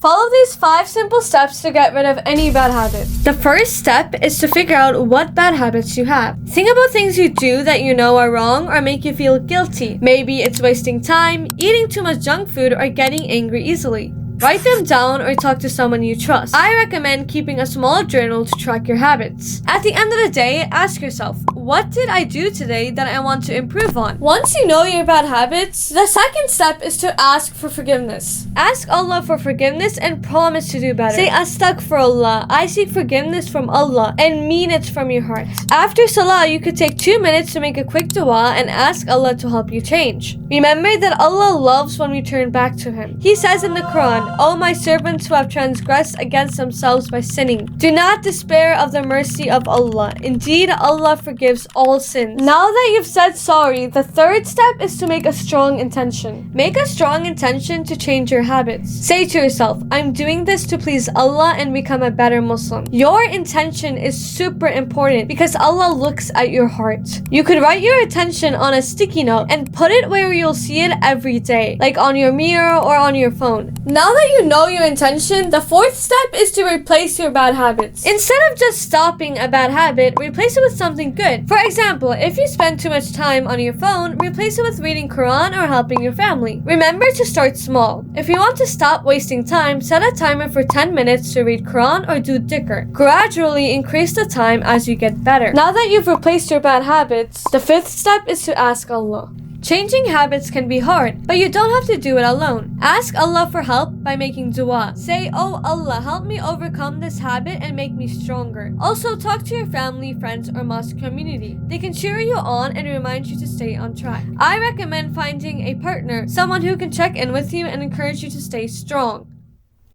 Follow these 5 simple steps to get rid of any bad habit. The first step is to figure out what bad habits you have. Think about things you do that you know are wrong or make you feel guilty. Maybe it's wasting time, eating too much junk food, or getting angry easily. Write them down or talk to someone you trust. I recommend keeping a small journal to track your habits. At the end of the day, ask yourself, what did I do today that I want to improve on? Once you know your bad habits, the second step is to ask for forgiveness. Ask Allah for forgiveness and promise to do better. Say astaghfirullah, I seek forgiveness from Allah, and mean it from your heart. After salah, you could take 2 minutes to make a quick dua and ask Allah to help you change. Remember that Allah loves when we turn back to Him. He says in the Quran, O my servants who have transgressed against themselves by sinning, do not despair of the mercy of Allah. Indeed, Allah forgives all sins. Now that you've said sorry, the third step is to make a strong intention. Make a strong intention to change your habits. Say to yourself, I'm doing this to please Allah and become a better Muslim. Your intention is super important because Allah looks at your heart. You could write your intention on a sticky note and put it where you'll see it every day, like on your mirror or on your phone. Now that you know your intention, the fourth step is to replace your bad habits. Instead of just stopping a bad habit, replace it with something good. For example, if you spend too much time on your phone, replace it with reading Quran or helping your family. Remember to start small. If you want to stop wasting time, set a timer for 10 minutes to read Quran or do dhikr. Gradually increase the time as you get better. Now that you've replaced your bad habits, the fifth step is to ask Allah. Changing habits can be hard, but you don't have to do it alone. Ask Allah for help by making dua. Say, Oh Allah, help me overcome this habit and make me stronger. Also, talk to your family, friends, or mosque community. They can cheer you on and remind you to stay on track. I recommend finding a partner, someone who can check in with you and encourage you to stay strong.